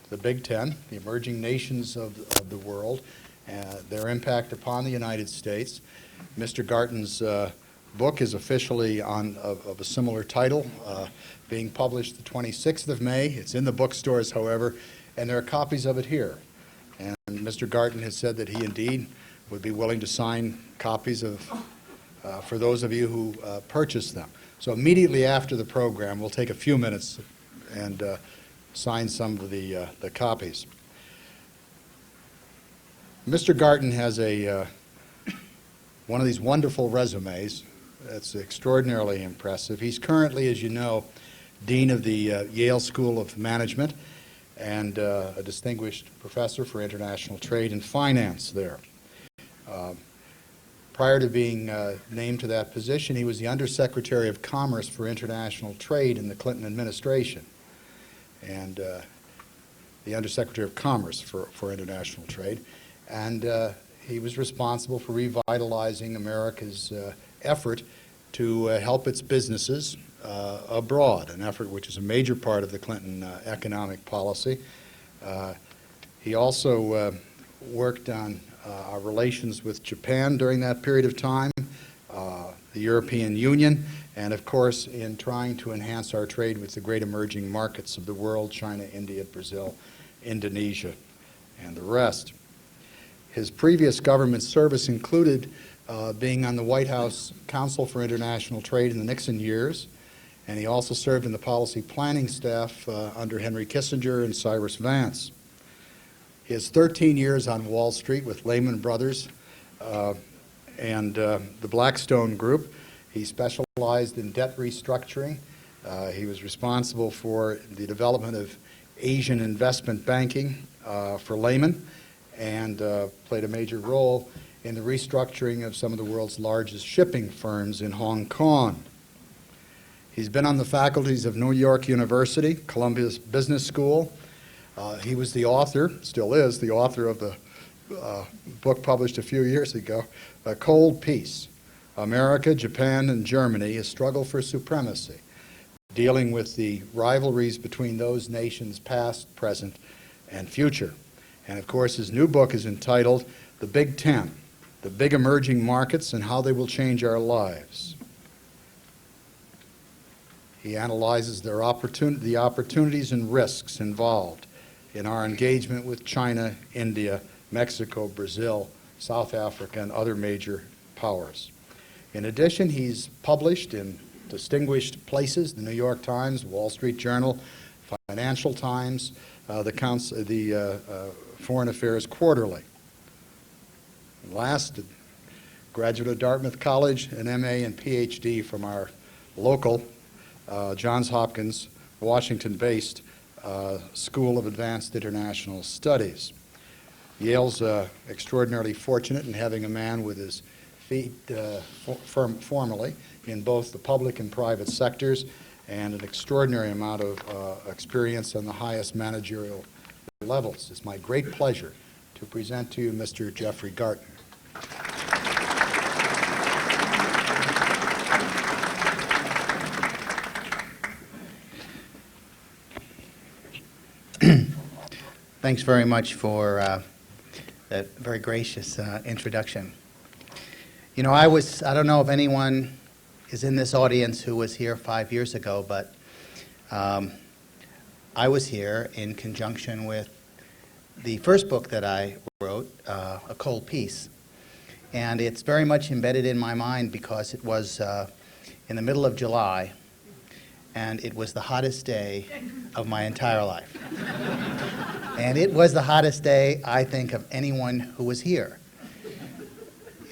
the Big Ten, the emerging nations of the world, their impact upon the United States. Mr. Garten's book is officially of a similar title, being published the 26th of May. It's in the bookstores, however, and there are copies of it here. And Mr. Garten has said that he indeed would be willing to sign copies for those of you who purchase them. So immediately after the program, we'll take a few minutes and sign some of the copies. Mr. Garten has one of these wonderful resumes that's extraordinarily impressive. He's currently, as you know, Dean of the Yale School of Management and a distinguished professor for international trade and finance there. Prior to being named to that position, he was the Undersecretary of Commerce for International Trade in the Clinton administration, and the Undersecretary of Commerce for International Trade. And he was responsible for revitalizing America's effort to help its businesses abroad, an effort which is a major part of the Clinton economic policy. He also worked on our relations with Japan during that period of time, the European Union, and of course in trying to enhance our trade with the great emerging markets of the world, China, India, Brazil, Indonesia, and the rest. His previous government service included being on the White House Council for International Trade in the Nixon years, and he also served in the policy planning staff under Henry Kissinger and Cyrus Vance. He has 13 years on Wall Street with Lehman Brothers and the Blackstone Group. He specialized in debt restructuring. He was responsible for the development of Asian investment banking for Lehman, and played a major role in the restructuring of some of the world's largest shipping firms in Hong Kong. He's been on the faculties of New York University, Columbia Business School. He was the author, still is, the author of the book published a few years ago, A Cold Peace, America, Japan, and Germany, A Struggle for Supremacy, dealing with the rivalries between those nations past, present, and future. And of course, his new book is entitled The Big Ten, The Big Emerging Markets and How They Will Change Our Lives. He analyzes the opportunities and risks involved in our engagement with China, India, Mexico, Brazil, South Africa, and other major powers. In addition, he's published in distinguished places, the New York Times, Wall Street Journal, Financial Times, the Foreign Affairs Quarterly. And last, a graduate of Dartmouth College, an MA and PhD from our local Johns Hopkins, Washington-based School of Advanced International Studies. Yale's extraordinarily fortunate in having a man with his feet formally in both the public and private sectors, and an extraordinary amount of experience on the highest managerial levels. It's my great pleasure to present to you Mr. Jeffrey Garten. Thanks very much for that very gracious introduction. You know, I don't know if anyone is in this audience who was here 5 years ago, but I was here in conjunction with the first book that I wrote, A Cold Peace. And it's very much embedded in my mind because it was in the middle of July, and it was the hottest day of my entire life. And it was the hottest day, I think, of anyone who was here.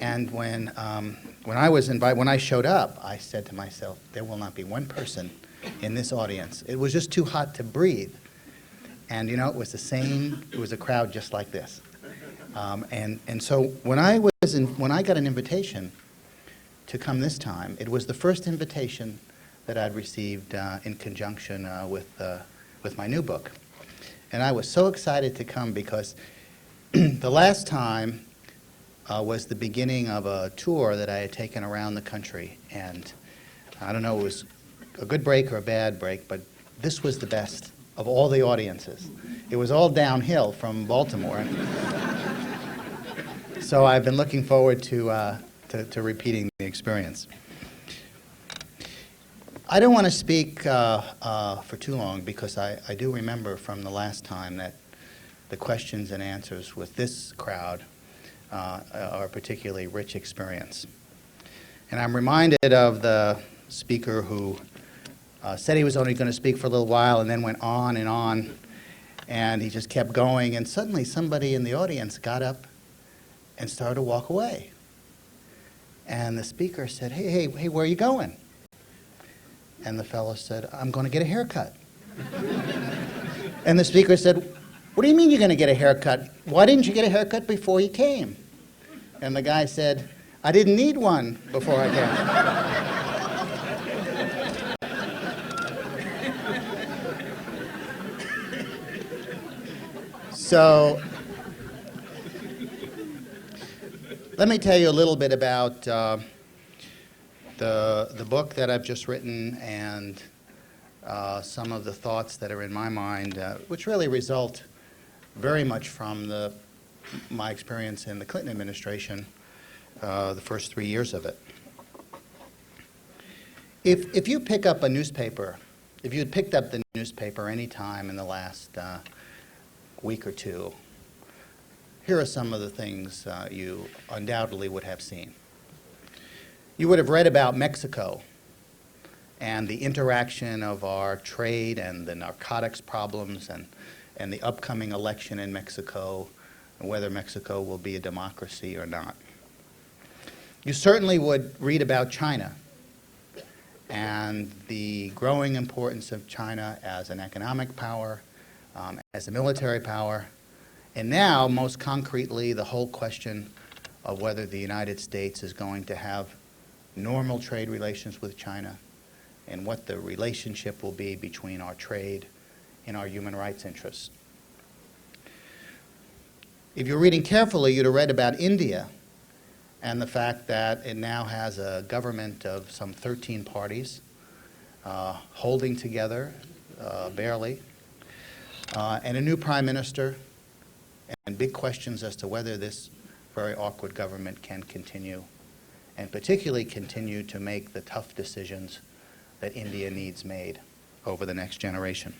And when I showed up, I said to myself, there will not be one person in this audience. It was just too hot to breathe. And you know, it was a crowd just like this. And so when I got an invitation to come this time, it was the first invitation that I'd received in conjunction with my new book. And I was so excited to come because the last time was the beginning of a tour that I had taken around the country. And I don't know, it was a good break or a bad break, but this was the best of all the audiences. It was all downhill from Baltimore. So I've been looking forward to repeating the experience. I don't want to speak for too long because I do remember from the last time that the questions and answers with this crowd are a particularly rich experience. And I'm reminded of the speaker who said he was only going to speak for a little while and then went on, and he just kept going, and suddenly somebody in the audience got up and started to walk away. And the speaker said, hey, where are you going? And the fellow said, I'm going to get a haircut. And the speaker said, what do you mean you're going to get a haircut? Why didn't you get a haircut before you came? And the guy said, I didn't need one before I came. So let me tell you a little bit about the book that I've just written and some of the thoughts that are in my mind, which really result very much from my experience in the Clinton administration, the first 3 years of it. If you pick up a newspaper, if you had picked up the newspaper any time in the last week or two, here are some of the things you undoubtedly would have seen. You would have read about Mexico and the interaction of our trade and the narcotics problems and the upcoming election in Mexico and whether Mexico will be a democracy or not. You certainly would read about China and the growing importance of China as an economic power, as a military power, and now, most concretely, the whole question of whether the United States is going to have normal trade relations with China and what the relationship will be between our trade and our human rights interests. If you're reading carefully, you'd have read about India and the fact that it now has a government of some 13 parties holding together, barely, and a new prime minister, and big questions as to whether this very awkward government can continue, and particularly continue to make the tough decisions that India needs made over the next generation.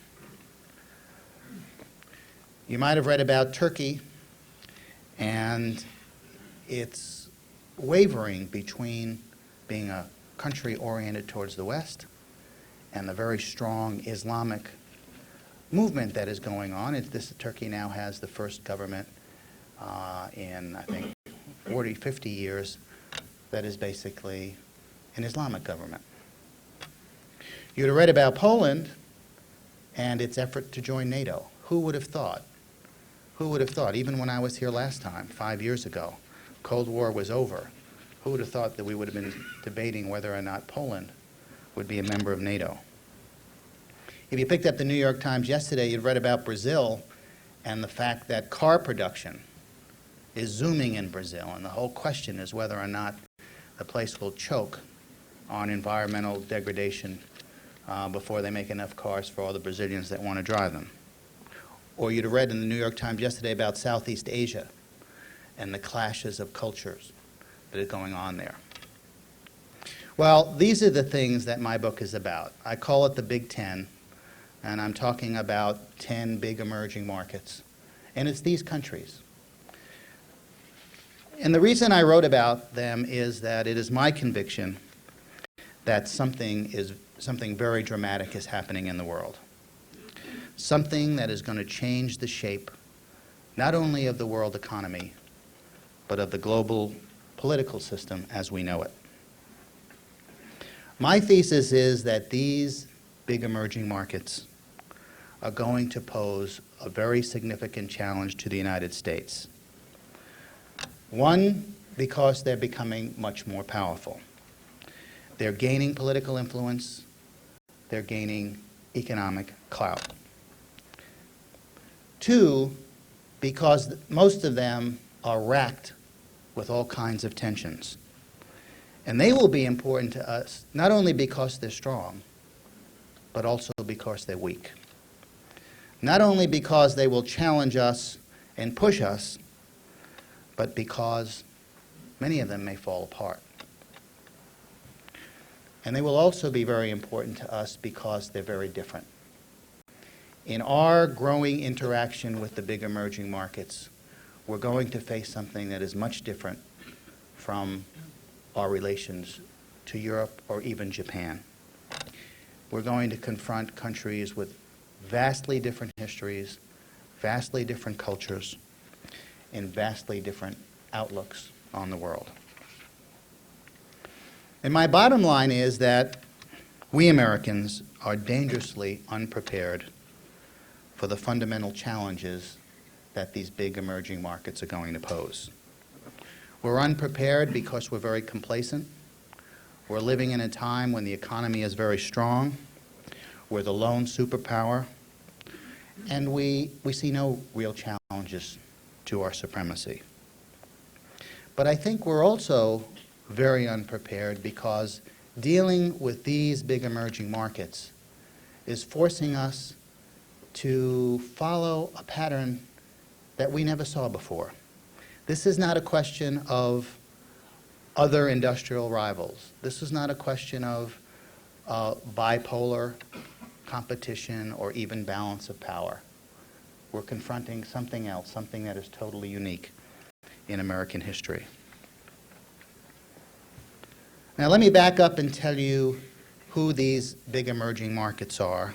You might have read about Turkey and its wavering between being a country oriented towards the West and the very strong Islamic movement that is going on. Turkey now has the first government in, I think, 40, 50 years that is basically an Islamic government. You'd have read about Poland and its effort to join NATO. Who would have thought? Who would have thought? Even when I was here last time, 5 years ago, Cold War was over. Who would have thought that we would have been debating whether or not Poland would be a member of NATO? If you picked up the New York Times yesterday, you'd read about Brazil and the fact that car production is zooming in Brazil, and the whole question is whether or not the place will choke on environmental degradation before they make enough cars for all the Brazilians that want to drive them. Or you'd have read in the New York Times yesterday about Southeast Asia and the clashes of cultures that are going on there. Well, these are the things that my book is about. I call it the Big Ten, and I'm talking about 10 big emerging markets. And it's these countries. And the reason I wrote about them is that it is my conviction that something very dramatic is happening in the world. Something that is going to change the shape not only of the world economy, but of the global political system as we know it. My thesis is that these big emerging markets are going to pose a very significant challenge to the United States. One, because they're becoming much more powerful. They're gaining political influence. They're gaining economic clout. Two, because most of them are racked with all kinds of tensions. And they will be important to us, not only because they're strong, but also because they're weak. not only because they will challenge us and push us, but because many of them may fall apart. And they will also be very important to us because they're very different. In our growing interaction with the big emerging markets, we're going to face something that is much different from our relations to Europe or even Japan. We're going to confront countries with vastly different histories, vastly different cultures, and vastly different outlooks on the world. And my bottom line is that we Americans are dangerously unprepared for the fundamental challenges that these big emerging markets are going to pose. We're unprepared because we're very complacent. We're living in a time when the economy is very strong. We're the lone superpower. And we see no real challenges to our supremacy. But I think we're also very unprepared because dealing with these big emerging markets is forcing us to follow a pattern that we never saw before. This is not a question of other industrial rivals. This is not a question of bipolar competition or even balance of power. We're confronting something else, something that is totally unique in American history. Now let me back up and tell you who these big emerging markets are,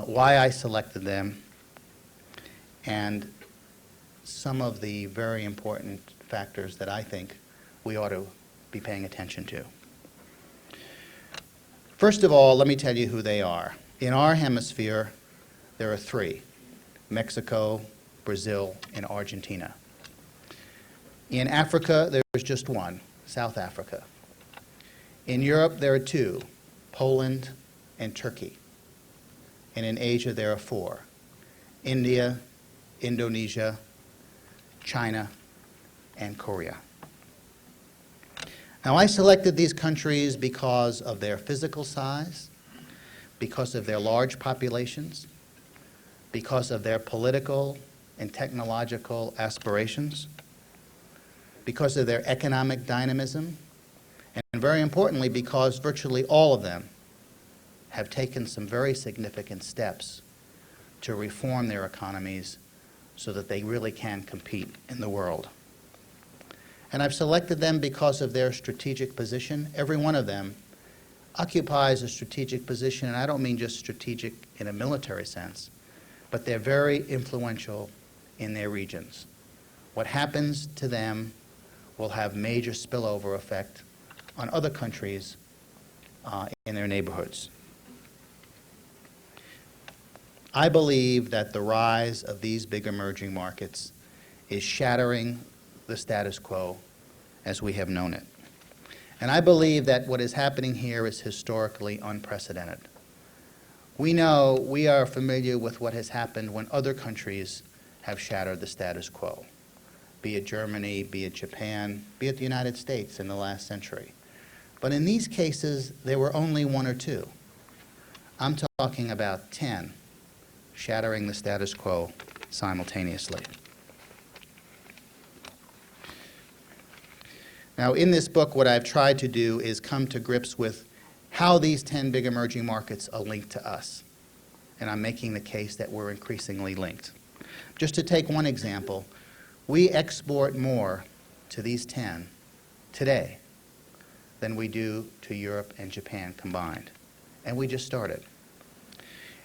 why I selected them, and some of the very important factors that I think we ought to be paying attention to. First of all, let me tell you who they are. In our hemisphere, there are three: Mexico, Brazil, and Argentina. In Africa, there's just one: South Africa. In Europe, there are two: Poland and Turkey. And in Asia, there are four: India, Indonesia, China, and Korea. Now, I selected these countries because of their physical size, because of their large populations, because of their political and technological aspirations, because of their economic dynamism, and very importantly, because virtually all of them have taken some very significant steps to reform their economies so that they really can compete in the world. And I've selected them because of their strategic position. Every one of them occupies a strategic position, and I don't mean just strategic in a military sense, but they're very influential in their regions. What happens to them will have major spillover effect on other countries in their neighborhoods. I believe that the rise of these big emerging markets is shattering the status quo as we have known it. And I believe that what is happening here is historically unprecedented. We know, we are familiar with what has happened when other countries have shattered the status quo, be it Germany, be it Japan, be it the United States in the last century. But in these cases, there were only one or two. I'm talking about 10 shattering the status quo simultaneously. Now, in this book, what I've tried to do is come to grips with how these 10 big emerging markets are linked to us. And I'm making the case that we're increasingly linked. Just to take one example, we export more to these 10 today than we do to Europe and Japan combined. And we just started.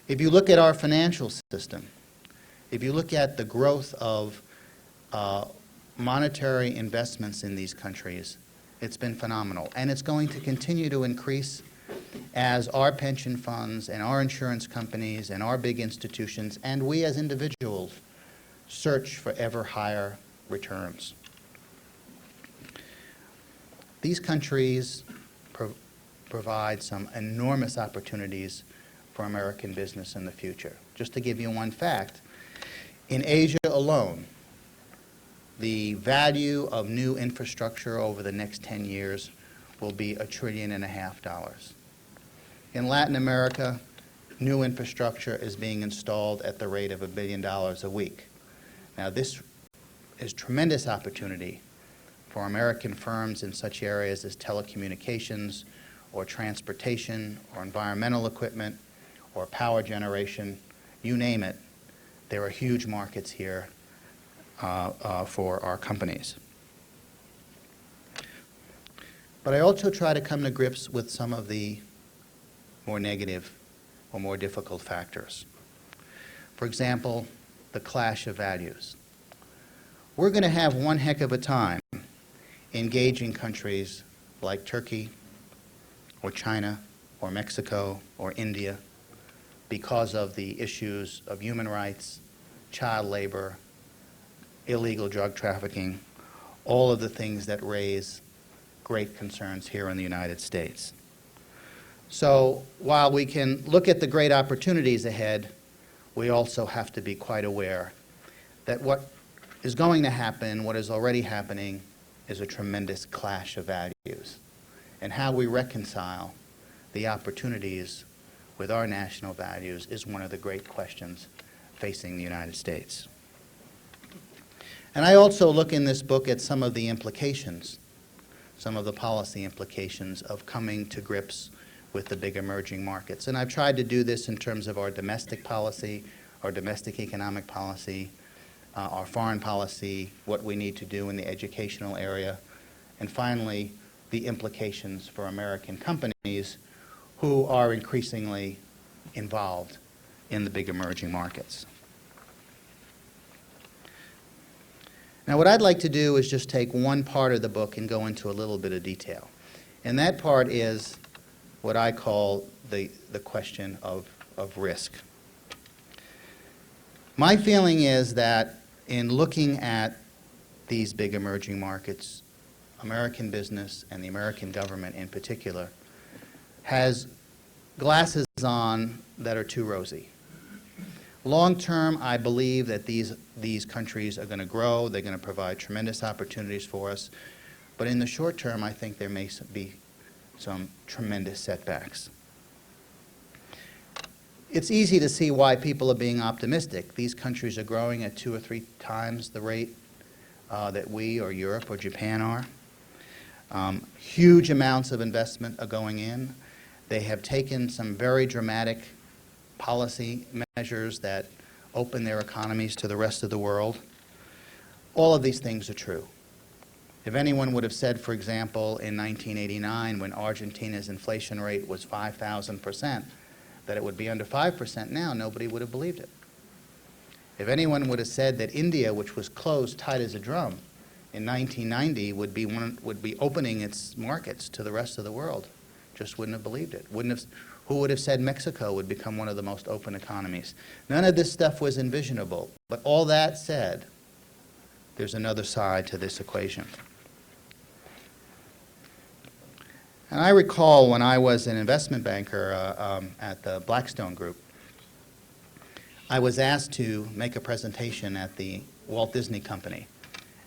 If you look at our financial system, if you look at the growth of monetary investments in these countries, it's been phenomenal. And it's going to continue to increase as our pension funds and our insurance companies and our big institutions and we as individuals search for ever higher returns. These countries provide some enormous opportunities for American business in the future. Just to give you one fact, in Asia alone, the value of new infrastructure over the next 10 years will be $1.5 trillion. In Latin America, new infrastructure is being installed at the rate of $1 billion a week. Now, this is tremendous opportunity for American firms in such areas as telecommunications or transportation or environmental equipment or power generation, you name it. There are huge markets here for our companies. But I also try to come to grips with some of the more negative or more difficult factors. For example, the clash of values. We're going to have one heck of a time engaging countries like Turkey or China or Mexico or India because of the issues of human rights, child labor, illegal drug trafficking, all of the things that raise great concerns here in the United States. So while we can look at the great opportunities ahead, we also have to be quite aware that what is going to happen, what is already happening, is a tremendous clash of values. And how we reconcile the opportunities with our national values is one of the great questions facing the United States. And I also look in this book at some of the implications, some of the policy implications of coming to grips with the big emerging markets. And I've tried to do this in terms of our domestic policy, our domestic economic policy, our foreign policy, what we need to do in the educational area, and finally, the implications for American companies who are increasingly involved in the big emerging markets. Now, what I'd like to do is just take one part of the book and go into a little bit of detail. And that part is what I call the question of risk. My feeling is that in looking at these big emerging markets, American business and the American government in particular has glasses on that are too rosy. Long term, I believe that these countries are going to grow. They're going to provide tremendous opportunities for us. But in the short term, I think there may be some tremendous setbacks. It's easy to see why people are being optimistic. These countries are growing at 2 or 3 times the rate that we or Europe or Japan are. Huge amounts of investment are going in. They have taken some very dramatic policy measures that open their economies to the rest of the world. All of these things are true. If anyone would have said, for example, in 1989, when Argentina's inflation rate was 5,000%, that it would be under 5% now, nobody would have believed it. If anyone would have said that India, which was closed tight as a drum, in 1990 would be opening its markets to the rest of the world, just wouldn't have believed it. Who would have said Mexico would become one of the most open economies? None of this stuff was envisionable. But all that said, there's another side to this equation. And I recall when I was an investment banker at the Blackstone Group, I was asked to make a presentation at the Walt Disney Company.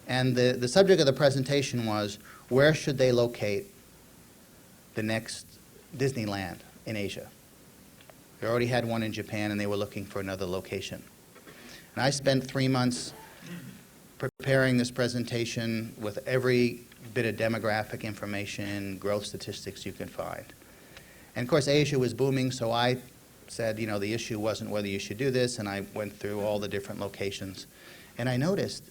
And the subject of the presentation was, where should they locate the next Disneyland in Asia? They already had one in Japan, and they were looking for another location. And I spent 3 months preparing this presentation with every bit of demographic information, growth statistics you can find. And of course, Asia was booming, so I said, you know, the issue wasn't whether you should do this, and I went through all the different locations. And I noticed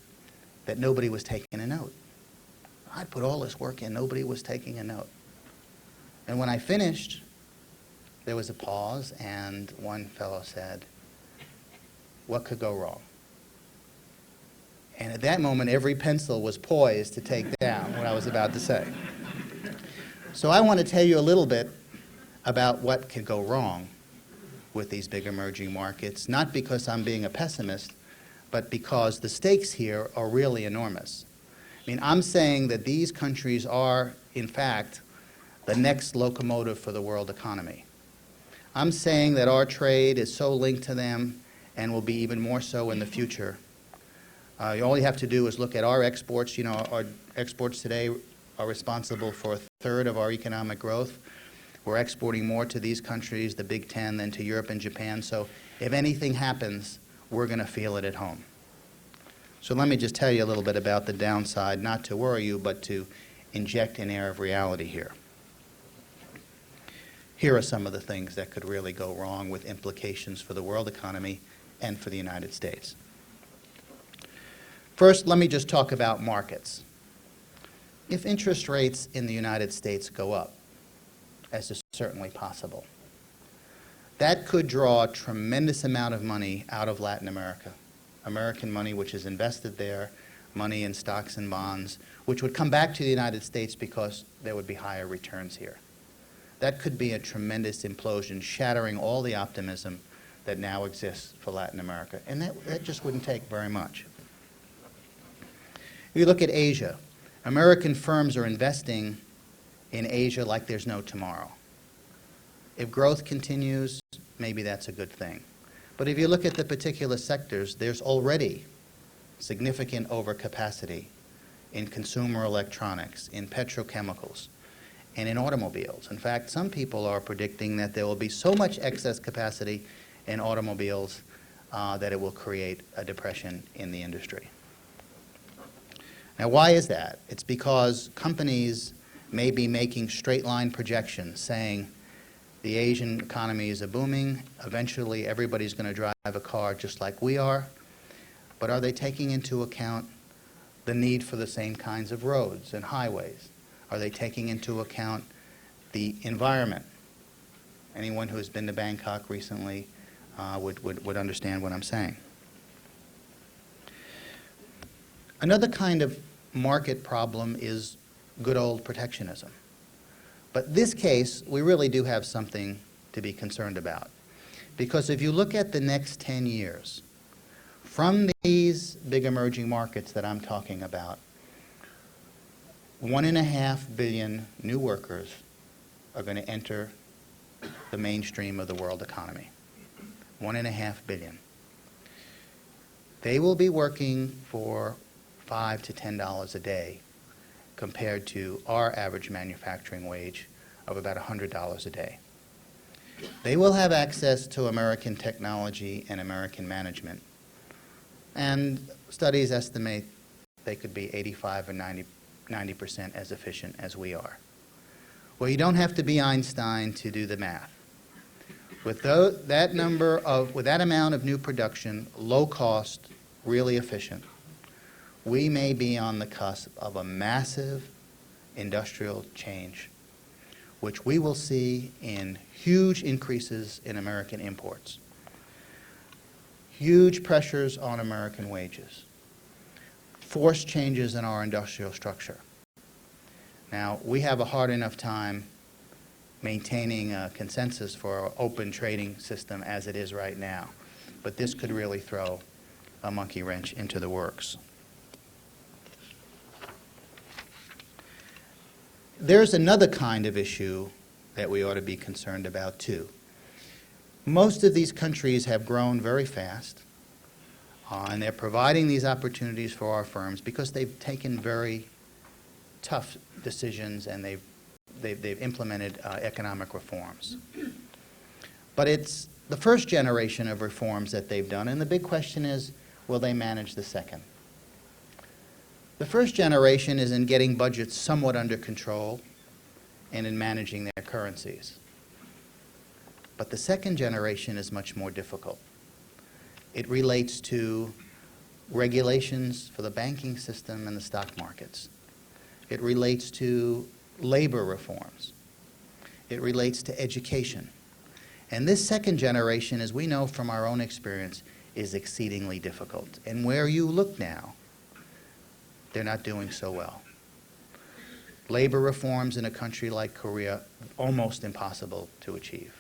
that nobody was taking a note. I put all this work in, nobody was taking a note. And when I finished, there was a pause, and one fellow said, "What could go wrong?" And at that moment, every pencil was poised to take down what I was about to say. So I want to tell you a little bit about what could go wrong with these big emerging markets, not because I'm being a pessimist, but because the stakes here are really enormous. I mean, I'm saying that these countries are, in fact, the next locomotive for the world economy. I'm saying that our trade is so linked to them and will be even more so in the future. All you have to do is look at our exports. You know, our exports today are responsible for 1/3 of our economic growth. We're exporting more to these countries, the Big Ten, than to Europe and Japan. So if anything happens, we're going to feel it at home. So let me just tell you a little bit about the downside, not to worry you, but to inject an air of reality here. Here are some of the things that could really go wrong with implications for the world economy and for the United States. First, let me just talk about markets. If interest rates in the United States go up, as is certainly possible, that could draw a tremendous amount of money out of Latin America. American money which is invested there, money in stocks and bonds, which would come back to the United States because there would be higher returns here. That could be a tremendous implosion, shattering all the optimism that now exists for Latin America. And that just wouldn't take very much. If you look at Asia, American firms are investing in Asia like there's no tomorrow. If growth continues, maybe that's a good thing. But if you look at the particular sectors, there's already significant overcapacity in consumer electronics, in petrochemicals, and in automobiles. In fact, some people are predicting that there will be so much excess capacity in automobiles that it will create a depression in the industry. Now, why is that? It's because companies may be making straight-line projections saying the Asian economies are booming, eventually everybody's going to drive a car just like we are, but are they taking into account the need for the same kinds of roads and highways? Are they taking into account the environment? Anyone who has been to Bangkok recently would understand what I'm saying. Another kind of market problem is good old protectionism. But this case, we really do have something to be concerned about. Because if you look at the next 10 years, from these big emerging markets that I'm talking about, 1.5 billion new workers are going to enter the mainstream of the world economy. 1.5 billion. They will be working for $5 to $10 a day compared to our average manufacturing wage of about $100 a day. They will have access to American technology and American management. And studies estimate they could be 85 or 90% as efficient as we are. Well, you don't have to be Einstein to do the math. With that amount of new production, low cost, really efficient, we may be on the cusp of a massive industrial change, which we will see in huge increases in American imports, huge pressures on American wages, forced changes in our industrial structure. Now, we have a hard enough time maintaining a consensus for our open trading system as it is right now, but this could really throw a monkey wrench into the works. There's another kind of issue that we ought to be concerned about too. Most of these countries have grown very fast, and they're providing these opportunities for our firms because they've taken very tough decisions and they've implemented economic reforms. But it's the first generation of reforms that they've done, and the big question is, will they manage the second? The first generation is in getting budgets somewhat under control and in managing their currencies. But the second generation is much more difficult. It relates to regulations for the banking system and the stock markets. It relates to labor reforms. It relates to education. And this second generation, as we know from our own experience, is exceedingly difficult. And where you look now, they're not doing so well. Labor reforms in a country like Korea, almost impossible to achieve.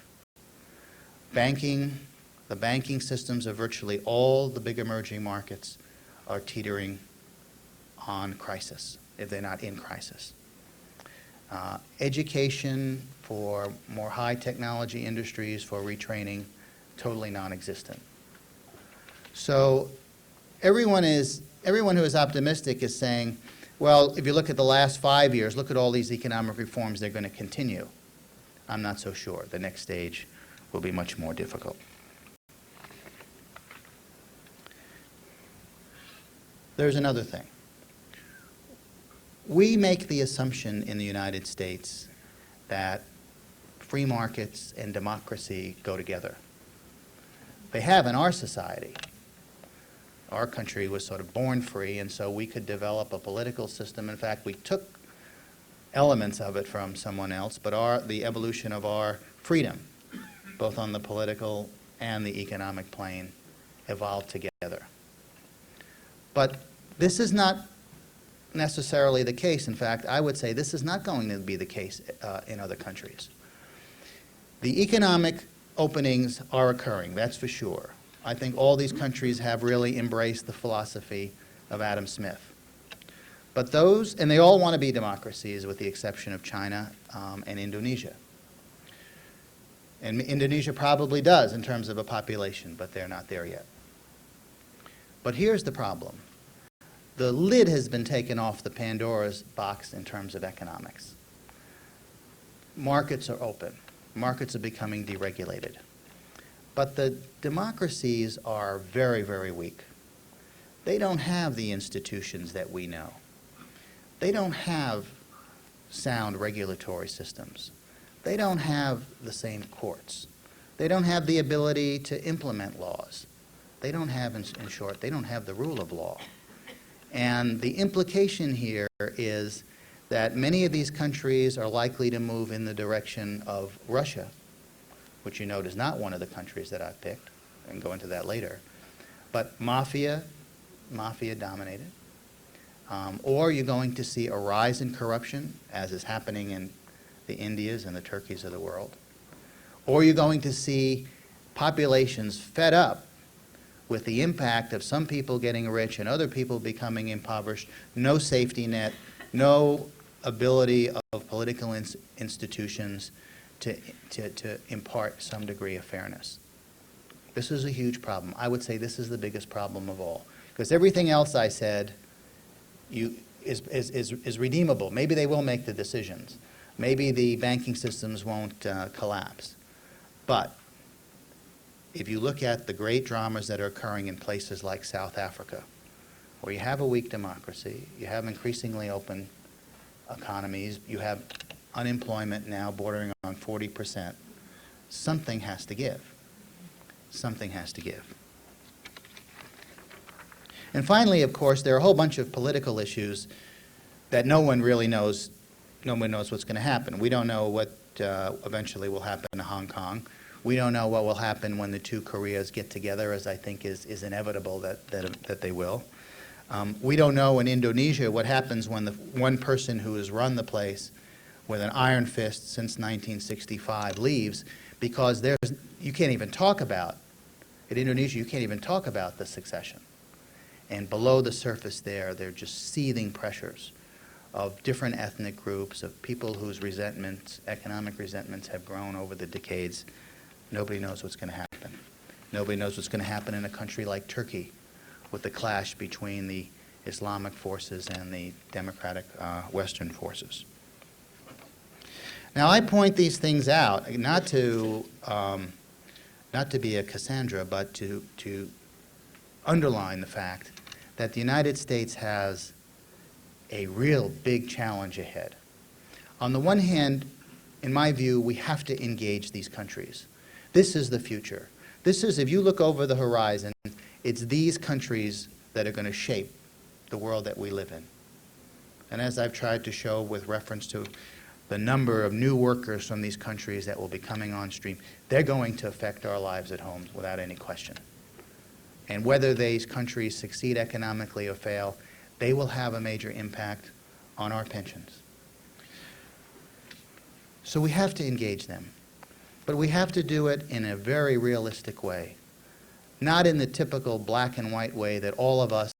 The banking systems of virtually all the big emerging markets are teetering on crisis, if they're not in crisis. Education for more high technology industries, for retraining, totally non-existent. So everyone who is optimistic is saying, well, if you look at the last 5 years, look at all these economic reforms, they're going to continue. I'm not so sure. The next stage will be much more difficult. There's another thing. We make the assumption in the United States that free markets and democracy go together. They have in our society. Our country was sort of born free, and so we could develop a political system. In fact, we took elements of it from someone else, but the evolution of our freedom, both on the political and the economic plane, evolved together. But this is not necessarily the case. In fact, I would say this is not going to be the case in other countries. The economic openings are occurring, that's for sure. I think all these countries have really embraced the philosophy of Adam Smith. But those, and they all want to be democracies with the exception of China and Indonesia. And Indonesia probably does in terms of a population, but they're not there yet. But here's the problem. The lid has been taken off the Pandora's box in terms of economics. Markets are open. Markets are becoming deregulated. But the democracies are very, very weak. They don't have the institutions that we know. They don't have sound regulatory systems. They don't have the same courts. They don't have the ability to implement laws. They don't have, in short, they don't have the rule of law. And the implication here is that many of these countries are likely to move in the direction of Russia, which you note is not one of the countries that I've picked, and go into that later, but mafia dominated. Or you're going to see a rise in corruption, as is happening in the Indias and the Turkeys of the world. Or you're going to see populations fed up with the impact of some people getting rich and other people becoming impoverished, no safety net, no ability of political institutions to impart some degree of fairness. This is a huge problem. I would say this is the biggest problem of all. Because everything else I said is redeemable. Maybe they will make the decisions. Maybe the banking systems won't collapse. But if you look at the great dramas that are occurring in places like South Africa, where you have a weak democracy, you have increasingly open economies, you have unemployment now bordering on 40%, something has to give. Something has to give. And finally, of course, there are a whole bunch of political issues that no one really knows. No one knows what's going to happen. We don't know what eventually will happen in Hong Kong. We don't know what will happen when the two Koreas get together, as I think is inevitable that they will. We don't know in Indonesia what happens when the one person who has run the place with an iron fist since 1965 leaves, because you can't even talk about, in Indonesia, you can't even talk about the succession. And below the surface there are just seething pressures of different ethnic groups, of people whose resentments, economic resentments, have grown over the decades. Nobody knows what's going to happen. Nobody knows what's going to happen in a country like Turkey with the clash between the Islamic forces and the democratic Western forces. Now, I point these things out, not to be a Cassandra, but to underline the fact that the United States has a real big challenge ahead. On the one hand, in my view, we have to engage these countries. This is the future. This is, if you look over the horizon, it's these countries that are going to shape the world that we live in. And as I've tried to show with reference to the number of new workers from these countries that will be coming on stream, they're going to affect our lives at home without any question. And whether these countries succeed economically or fail, they will have a major impact on our pensions. So we have to engage them. But we have to do it in a very realistic way, not in the typical black and white way that all of us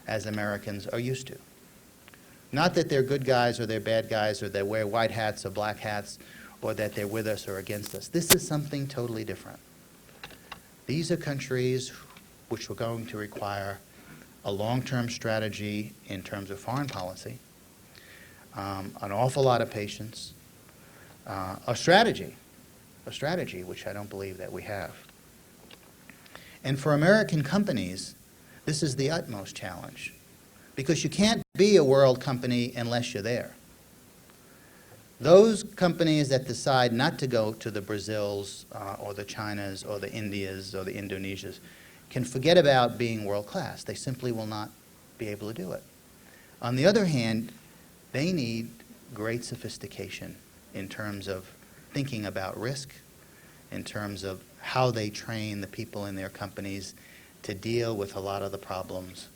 as Americans are used to. Not that they're good guys or they're bad guys, or they wear white hats or black hats, or that they're with us or against us. This is something totally different. These are countries which are going to require a long-term strategy in terms of foreign policy, an awful lot of patience, a strategy which I don't believe that we have. And for American companies, this is the utmost challenge, because you can't be a world company unless you're there. Those companies that decide not to go to the Brazils or the Chinas or the Indias or the Indonesias can forget about being world class. They simply will not be able to do it. On the other hand, they need great sophistication in terms of thinking about risk, in terms of how they train the people in their companies to deal with a lot of the problems,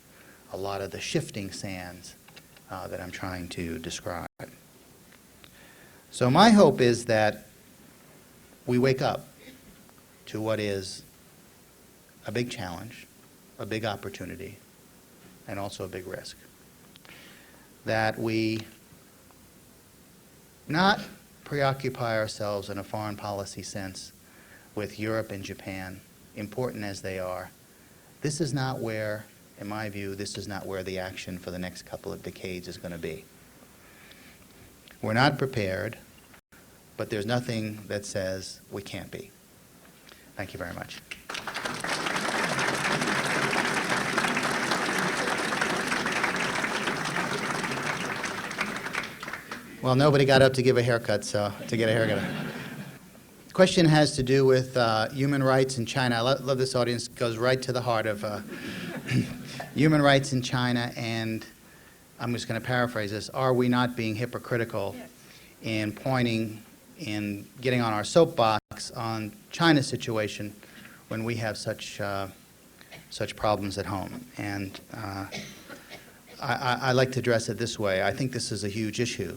a lot of the shifting sands that I'm trying to describe. So my hope is that we wake up to what is a big challenge, a big opportunity, and also a big risk. That we not preoccupy ourselves in a foreign policy sense with Europe and Japan, important as they are. This is not where, in my view, this is not where the action for the next couple of decades is going to be. We're not prepared, but there's nothing that says we can't be. Thank you very much. Well, nobody got up to give a haircut, so to get a haircut. The question has to do with human rights in China. I love this audience. It goes right to the heart of human rights in China, and I'm just going to paraphrase this. Are we not being hypocritical in pointing and getting on our soapbox on China's situation when we have such problems at home? And I like to address it this way. I think this is a huge issue.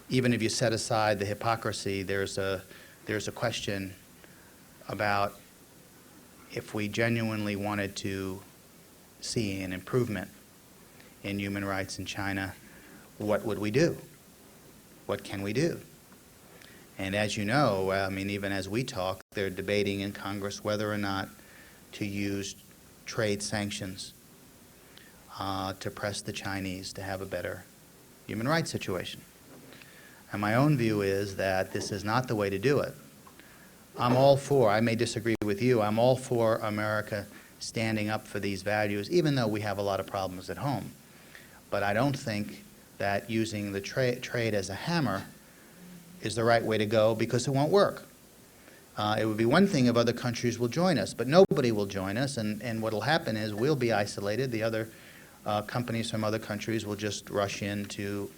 Even if you set aside the hypocrisy, there's a question about if we genuinely wanted to see an improvement in human rights in China, what would we do? What can we do? And as you know, I mean, even as we talk, they're debating in Congress whether or not to use trade sanctions to press the Chinese to have a better human rights situation. And my own view is that this is not the way to do it. I'm all for, I may disagree with you, I'm all for America standing up for these values, even though we have a lot of problems at home. But I don't think that using the trade as a hammer is the right way to go, because it won't work. It would be one thing if other countries will join us, but nobody will join us, and what will happen is we'll be isolated. The other companies from other countries will just rush in to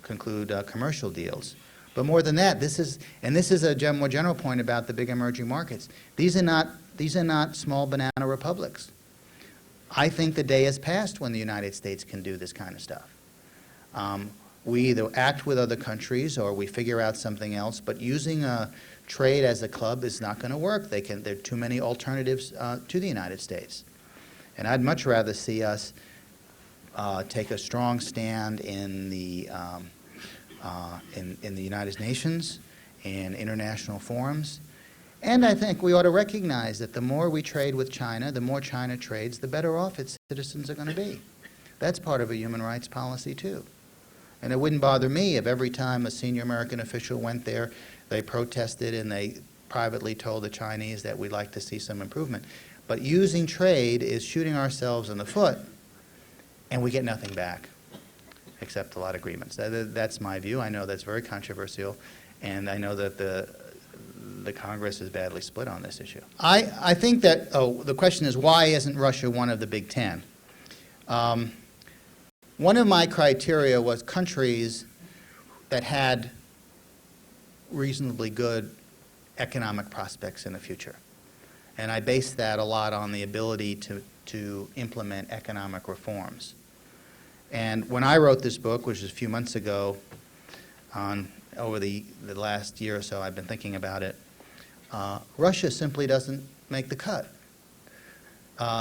conclude commercial deals. But more than that, this is a more general point about the big emerging markets. These are not small banana republics. I think the day has passed when the United States can do this kind of stuff. We either act with other countries or we figure out something else, but using trade as a club is not going to work. There are too many alternatives to the United States. And I'd much rather see us take a strong stand in the United Nations and international forums. And I think we ought to recognize that the more we trade with China, the more China trades, the better off its citizens are going to be. That's part of a human rights policy, too. And it wouldn't bother me if every time a senior American official went there, they protested and they privately told the Chinese that we'd like to see some improvement. But using trade is shooting ourselves in the foot, and we get nothing back except a lot of agreements. That's my view. I know that's very controversial, and I know that the Congress is badly split on this issue. I think that, the question is, why isn't Russia one of the Big Ten? One of my criteria was countries that had reasonably good economic prospects in the future. And I based that a lot on the ability to implement economic reforms. And when I wrote this book, which was a few months ago, over the last year or so I've been thinking about it, Russia simply doesn't make the cut.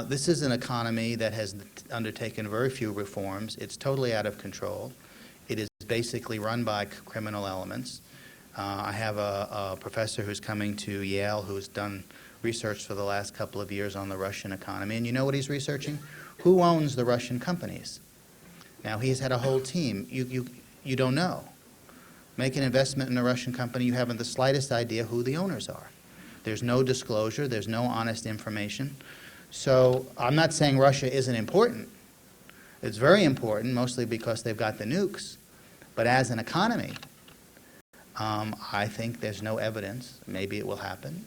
This is an economy that has undertaken very few reforms. It's totally out of control. It is basically run by criminal elements. I have a professor who's coming to Yale who's done research for the last couple of years on the Russian economy. And you know what he's researching? Who owns the Russian companies? Now, he's had a whole team. You don't know. make an investment in a Russian company, you haven't the slightest idea who the owners are. There's no disclosure, there's no honest information. So I'm not saying Russia isn't important. It's very important, mostly because they've got the nukes. But as an economy, I think there's no evidence. Maybe it will happen.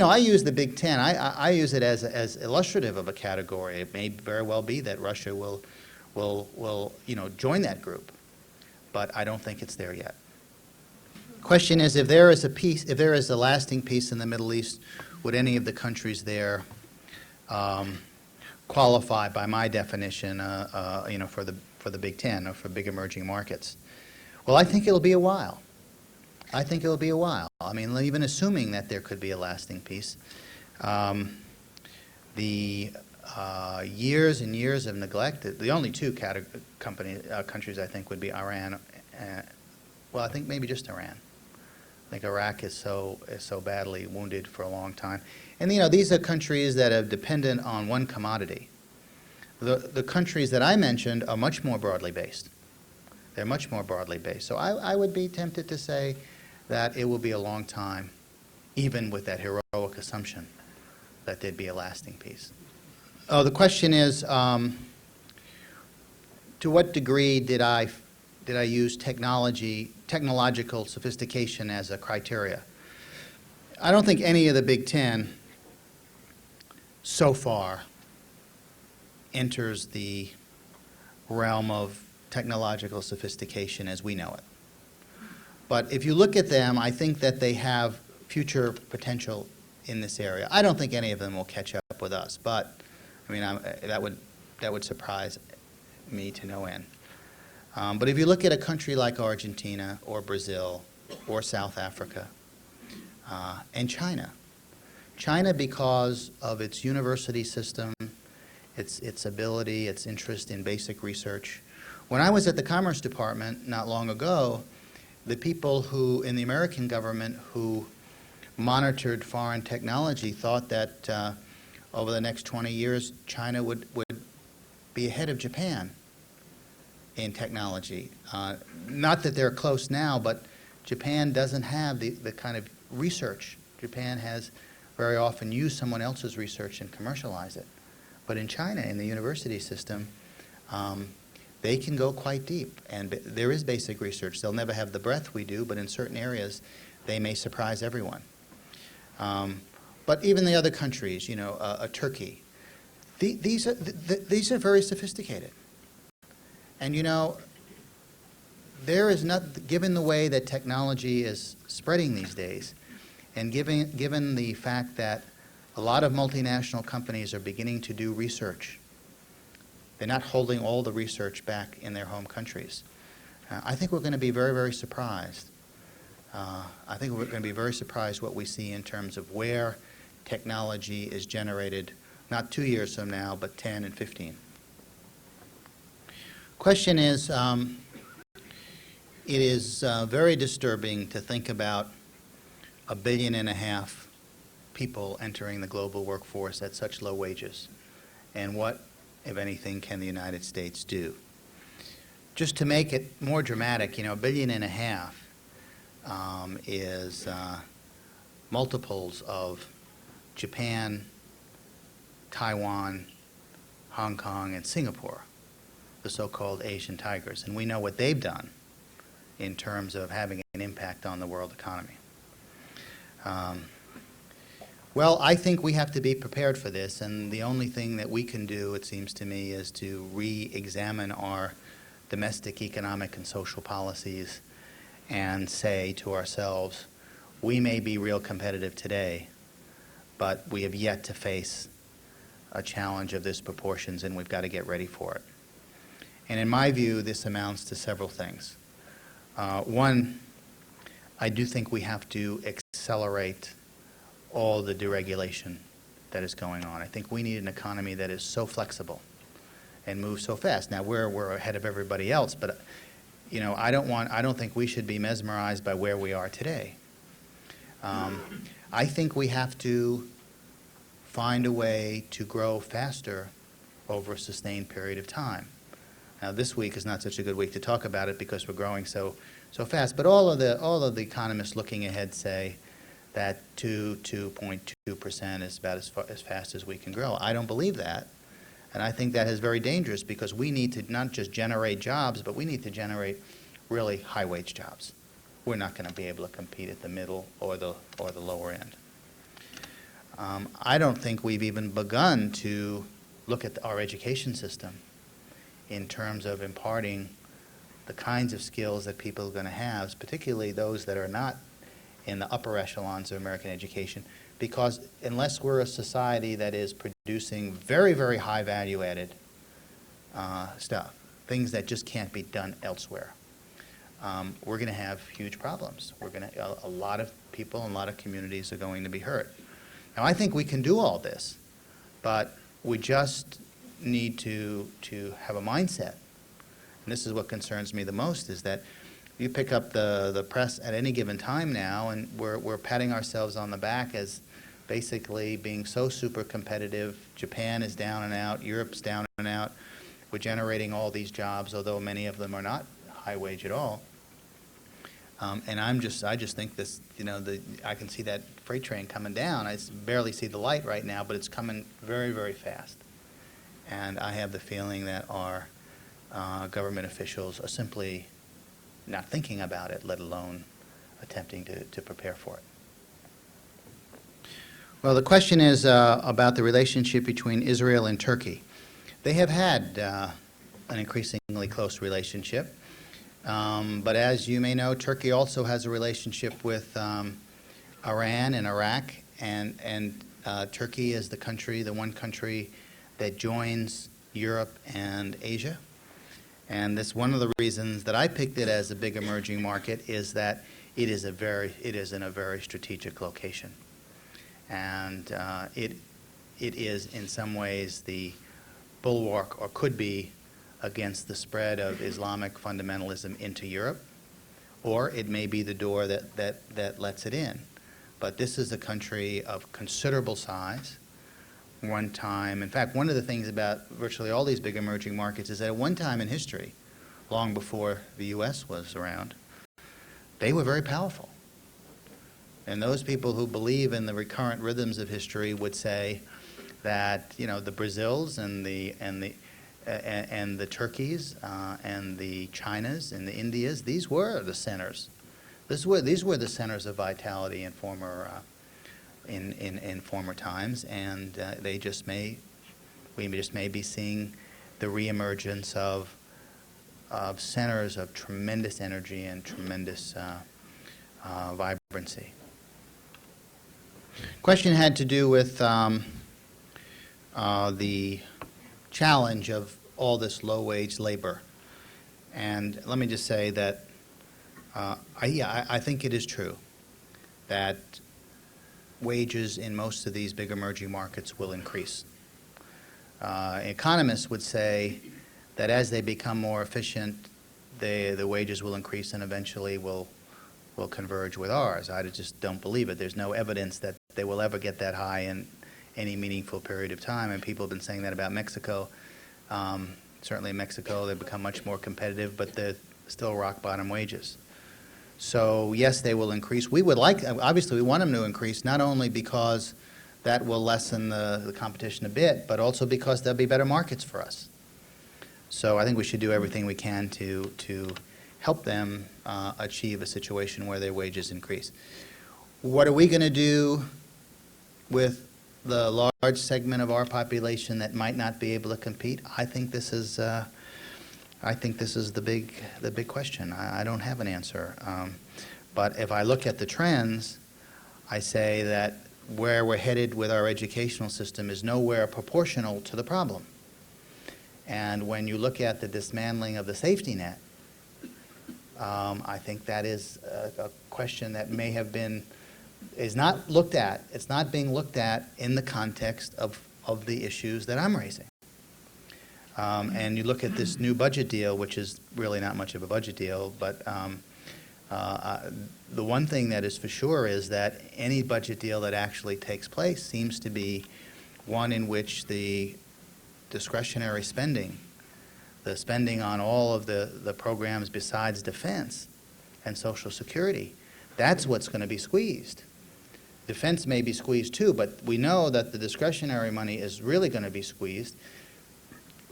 I use the Big Ten. I use it as illustrative of a category. It may very well be that Russia will join that group, but I don't think it's there yet. Question is, if there is a lasting peace in the Middle East, would any of the countries there qualify, by my definition, for the Big Ten or for big emerging markets? Well, I think it'll be a while. I mean, even assuming that there could be a lasting peace, the years and years of neglect, the only two countries I think would be Iran. I think maybe just Iran. I think Iraq is so badly wounded for a long time. And these are countries that are dependent on one commodity. The countries that I mentioned are much more broadly based. They're much more broadly based. So I would be tempted to say that it will be a long time, even with that heroic assumption that there'd be a lasting peace. Oh, the question is, to what degree did I use technological sophistication as a criteria? I don't think any of the Big Ten so far enters the realm of technological sophistication as we know it. But if you look at them, I think that they have future potential in this area. I don't think any of them will catch up with us, but I mean, that would surprise me to no end. But if you look at a country like Argentina or Brazil or South Africa and China, because of its university system, its ability, its interest in basic research. When I was at the Commerce Department not long ago, the people in the American government who monitored foreign technology thought that over the next 20 years, China would be ahead of Japan in technology. Not that they're close now, but Japan doesn't have the kind of research. Japan has very often used someone else's research and commercialized it. But in China, in the university system, they can go quite deep. And there is basic research. They'll never have the breadth we do, but in certain areas, they may surprise everyone. But even the other countries, Turkey, these are very sophisticated. And there is not, given the way that technology is spreading these days, and given the fact that a lot of multinational companies are beginning to do research, they're not holding all the research back in their home countries. I think we're going to be very, very surprised. I think we're going to be very surprised what we see in terms of where technology is generated, not 2 years from now, but 10 and 15. Question is, it is very disturbing to think about 1.5 billion people entering the global workforce at such low wages. And what, if anything, can the United States do? Just to make it more dramatic, 1.5 billion is multiples of Japan, Taiwan, Hong Kong, and Singapore, the so-called Asian tigers. And we know what they've done in terms of having an impact on the world economy. Well, I think we have to be prepared for this, and the only thing that we can do, it seems to me, is to re-examine our domestic economic and social policies and say to ourselves, we may be real competitive today, but we have yet to face a challenge of this proportions, and we've got to get ready for it. And in my view, this amounts to several things. One, I do think we have to accelerate all the deregulation that is going on. I think we need an economy that is so flexible and moves so fast. Now, we're ahead of everybody else, but I don't think we should be mesmerized by where we are today. I think we have to find a way to grow faster over a sustained period of time. Now, this week is not such a good week to talk about it because we're growing so so fast. But all of the economists looking ahead say that 2.2% is about as fast as we can grow. I don't believe that. And I think that is very dangerous because we need to not just generate jobs, but we need to generate really high-wage jobs. We're not going to be able to compete at the middle or the lower end. I don't think we've even begun to look at our education system in terms of imparting the kinds of skills that people are going to have, particularly those that are not in the upper echelons of American education, because unless we're a society that is producing very, very high value-added stuff, things that just can't be done elsewhere, we're going to have huge problems. A lot of people and a lot of communities are going to be hurt. Now, I think we can do all this, but we just need to have a mindset. And this is what concerns me the most, is that you pick up the press at any given time now, and we're patting ourselves on the back as basically being so super competitive. Japan is down and out. Europe's down and out. We're generating all these jobs, although many of them are not high wage at all. And I just think this, I can see that freight train coming down. I barely see the light right now, but it's coming very, very fast. And I have the feeling that our government officials are simply not thinking about it, let alone attempting to prepare for it. Well, the question is about the relationship between Israel and Turkey. They have had an increasingly close relationship. But as you may know, Turkey also has a relationship with Iran and Iraq, and Turkey is the one country that joins Europe and Asia. And that's one of the reasons that I picked it as a big emerging market, is that it is in a very strategic location. And it is in some ways the bulwark, or could be, against the spread of Islamic fundamentalism into Europe, or it may be the door that lets it in. But this is a country of considerable size. One time, in fact, one of the things about virtually all these big emerging markets is that at one time in history, long before the U.S. was around, they were very powerful. And those people who believe in the recurrent rhythms of history would say that, the Brazils and the Turkeys and the Chinas and the Indias, these were the centers. These were the centers of vitality in former times, and we just may be seeing the reemergence of centers of tremendous energy and tremendous vibrancy. Question had to do with the challenge of all this low-wage labor. And let me just say that I think it is true that wages in most of these big emerging markets will increase. Economists would say that as they become more efficient, the wages will increase and eventually will converge with ours. I just don't believe it. There's no evidence that they will ever get that high in any meaningful period of time, and people have been saying that about Mexico. Certainly in Mexico, they've become much more competitive, but they're still rock-bottom wages. So yes, they will increase. We would obviously we want them to increase, not only because that will lessen the competition a bit, but also because there'll be better markets for us. So I think we should do everything we can to help them achieve a situation where their wages increase. What are we going to do with the large segment of our population that might not be able to compete? I think this is the big question. I don't have an answer. But if I look at the trends, I say that where we're headed with our educational system is nowhere proportional to the problem. And when you look at the dismantling of the safety net, I think that is a question that is not looked at. It's not being looked at in the context of the issues that I'm raising. And you look at this new budget deal, which is really not much of a budget deal, but the one thing that is for sure is that any budget deal that actually takes place seems to be one in which the discretionary spending, the spending on all of the programs besides defense, and Social Security. That's what's going to be squeezed. Defense may be squeezed too, but we know that the discretionary money is really going to be squeezed.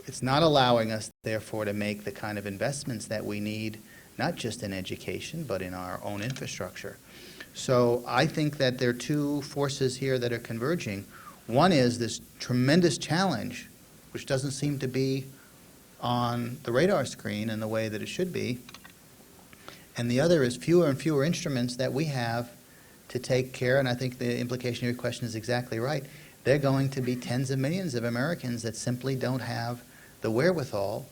It's not allowing us, therefore, to make the kind of investments that we need, not just in education, but in our own infrastructure. So I think that there are two forces here that are converging. One is this tremendous challenge, which doesn't seem to be on the radar screen in the way that it should be. And the other is fewer and fewer instruments that we have to take care, and I think the implication of your question is exactly right. They're going to be tens of millions of Americans that simply don't have the wherewithal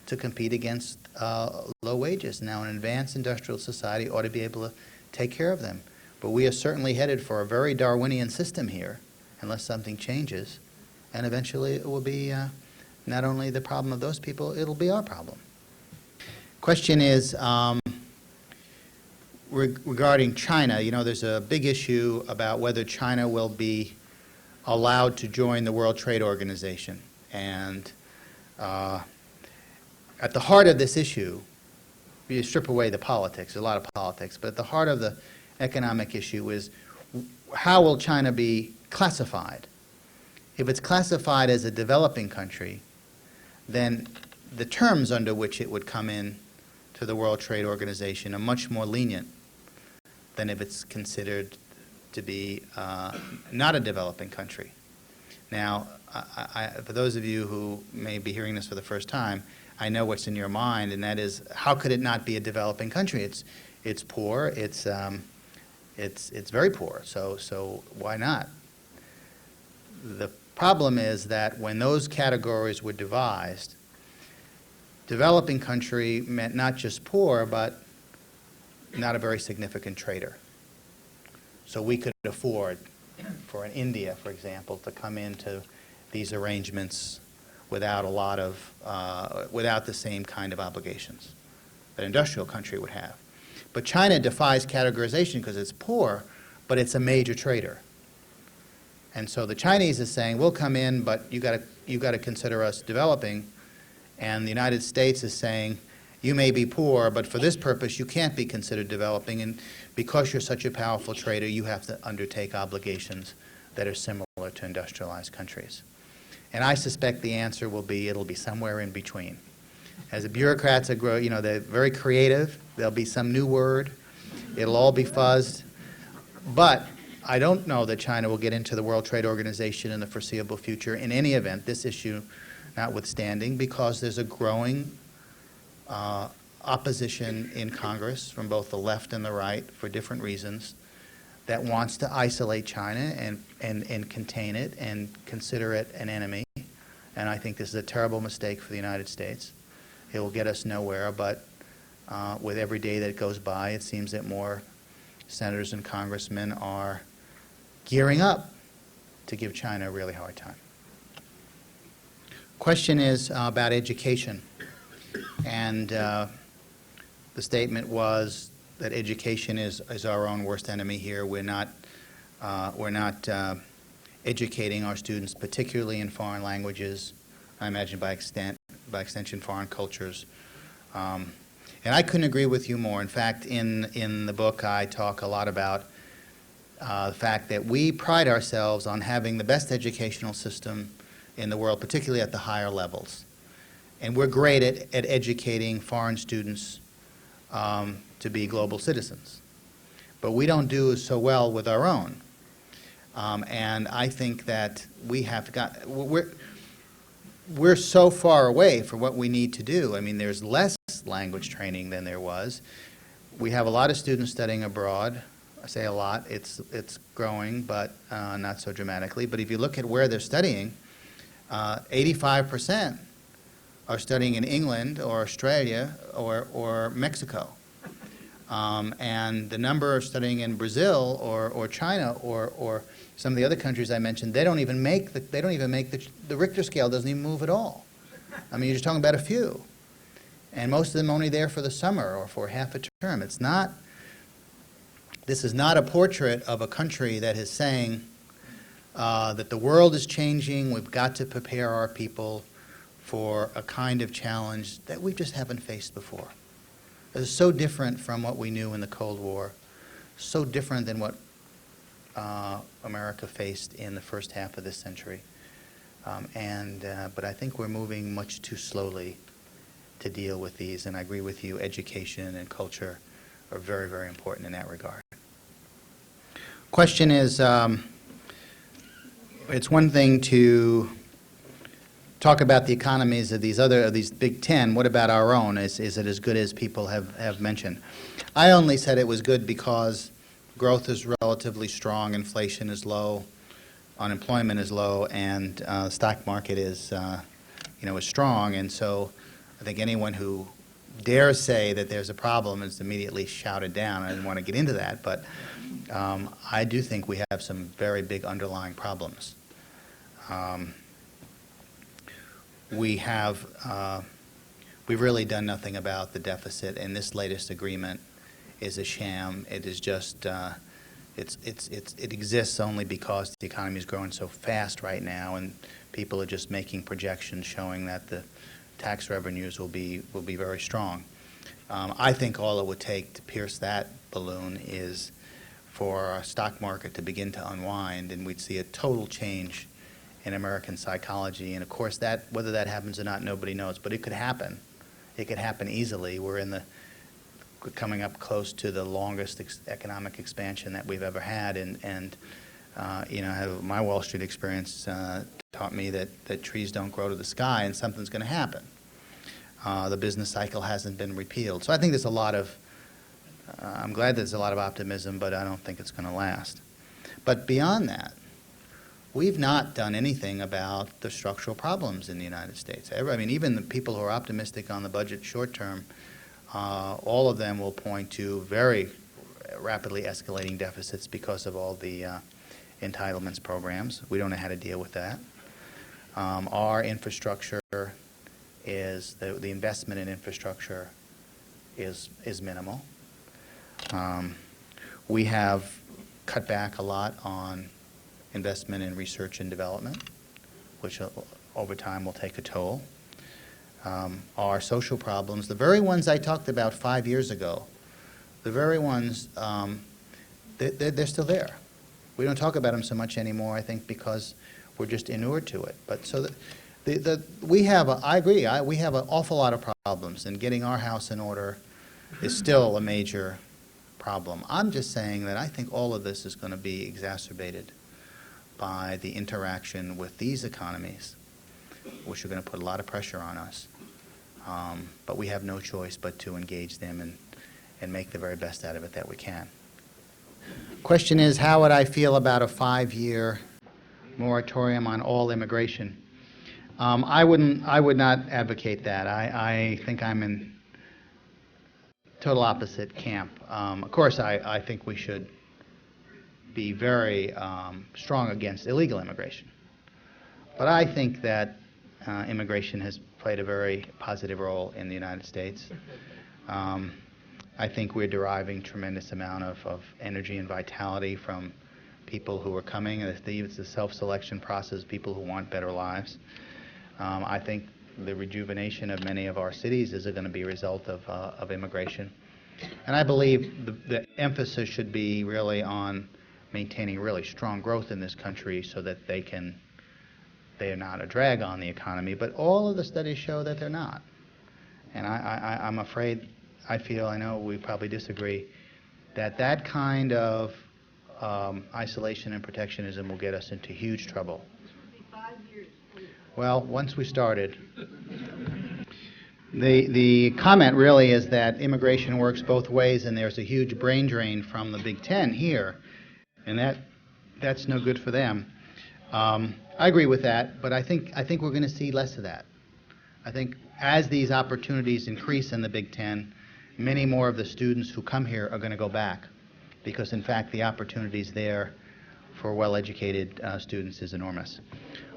to compete against low wages. Now, an advanced industrial society ought to be able to take care of them. But we are certainly headed for a very Darwinian system here, unless something changes. And eventually it will be not only the problem of those people, it'll be our problem. Question is, regarding China, you know, there's a big issue about whether China will be allowed to join the World Trade Organization. And at the heart of this issue, you strip away the politics, there's a lot of politics, but at the heart of the economic issue is how will China be classified? If it's classified as a developing country, then the terms under which it would come in to the World Trade Organization are much more lenient than if it's considered to be not a developing country. Now, for those of you who may be hearing this for the first time, I know what's in your mind, and that is, how could it not be a developing country? It's poor, it's very poor, so why not? The problem is that when those categories were devised, developing country meant not just poor, but not a very significant trader. So we could afford for an India, for example, to come into these arrangements without a lot of, without the same kind of obligations that an industrial country would have. But China defies categorization because it's poor, but it's a major trader. And so the Chinese is saying, we'll come in, but you got to consider us developing. And the United States is saying, you may be poor, but for this purpose, you can't be considered developing. And because you're such a powerful trader, you have to undertake obligations that are similar to industrialized countries. And I suspect the answer will be, it'll be somewhere in between. As the bureaucrats are you know, they're very creative. There'll be some new word. It'll all be fuzzed. But I don't know that China will get into the World Trade Organization in the foreseeable future in any event, this issue notwithstanding, because there's a growing opposition in Congress from both the left and the right for different reasons that wants to isolate China and contain it and consider it an enemy. And I think this is a terrible mistake for the United States. It will get us nowhere, but with every day that goes by, it seems that more senators and congressmen are gearing up to give China a really hard time. Question is about education. And the statement was that education is our own worst enemy here. We're not educating our students, particularly in foreign languages, I imagine by extension foreign cultures. And I couldn't agree with you more. In fact, in the book, I talk a lot about the fact that we pride ourselves on having the best educational system in the world, particularly at the higher levels. And we're great at educating foreign students to be global citizens. But we don't do so well with our own. And I think that we have got, we're so far away from what we need to do. I mean, there's less language training than there was. We have a lot of students studying abroad. I say a lot, it's growing, but not so dramatically. But if you look at where they're studying, 85% are studying in England or Australia or Mexico. And the number are studying in Brazil or China or some of the other countries I mentioned, they don't even make the Richter scale doesn't even move at all. I mean, you're just talking about a few. And most of them only there for the summer or for half a term. This is not a portrait of a country that is saying that the world is changing, we've got to prepare our people for a kind of challenge that we just haven't faced before. is so different from what we knew in the Cold War, so different than what America faced in the first half of this century. But I think we're moving much too slowly to deal with these, and I agree with you, education and culture are very, very important in that regard. Question is, it's one thing to talk about the economies of these Big Ten. What about our own? Is it as good as people have mentioned? I only said it was good because growth is relatively strong, inflation is low, unemployment is low, and the stock market is, is strong. And so I think anyone who dares say that there's a problem is immediately shouted down. I didn't want to get into that, but I do think we have some very big underlying problems. We've really done nothing about the deficit, and this latest agreement is a sham. It is just it exists only because the economy is growing so fast right now, and people are just making projections showing that the tax revenues will be very strong. I think all it would take to pierce that balloon is for our stock market to begin to unwind, and we'd see a total change in American psychology. And of course, whether that happens or not, nobody knows. But it could happen. It could happen easily. We're coming up close to the longest economic expansion that we've ever had, and my Wall Street experience taught me that trees don't grow to the sky, and something's going to happen. The business cycle hasn't been repealed. So I think there's a lot of, I'm glad there's a lot of optimism, but I don't think it's going to last. But beyond that, we've not done anything about the structural problems in the United States. I mean, even the people who are optimistic on the budget short term, all of them will point to very rapidly escalating deficits because of all the entitlements programs. We don't know how to deal with that. Our infrastructure is, the investment in infrastructure is minimal. We have cut back a lot on investment in research and development, which over time will take a toll. Our social problems, the very ones I talked about 5 years ago, the very ones, they're still there. We don't talk about them so much anymore, I think, because we're just inured to it. But so we have, I agree, we have an awful lot of problems, and getting our house in order is still a major problem. I'm just saying that I think all of this is going to be exacerbated by the interaction with these economies, which are going to put a lot of pressure on us. But we have no choice but to engage them and make the very best out of it that we can. Question is, how would I feel about a 5-year moratorium on all immigration? I would not advocate that. I think I'm in total opposite camp. Of course, I think we should be very strong against illegal immigration. But I think that immigration has played a very positive role in the United States. I think we're deriving tremendous amount of energy and vitality from people who are coming. It's a self-selection process, people who want better lives. I think the rejuvenation of many of our cities is going to be a result of immigration. And I believe the emphasis should be really on maintaining really strong growth in this country so that they are not a drag on the economy. But all of the studies show that they're not. And I'm afraid, I know we probably disagree, that kind of isolation and protectionism will get us into huge trouble. Well, once we started, the comment really is that immigration works both ways, and there's a huge brain drain from the Big Ten here, and that's no good for them. I agree with that, but I think we're going to see less of that. I think as these opportunities increase in the Big Ten, many more of the students who come here are going to go back, because in fact the opportunities there for well-educated students is enormous.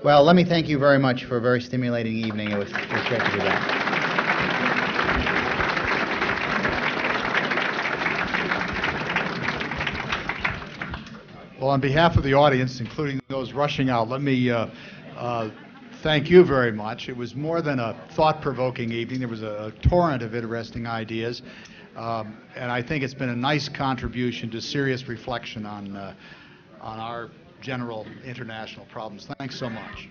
Well, let me thank you very much for a very stimulating evening. It was great to be back. Well, on behalf of the audience, including those rushing out, let me thank you very much. It was more than a thought-provoking evening. There was a torrent of interesting ideas, and I think it's been a nice contribution to serious reflection on our general international problems. Thanks so much.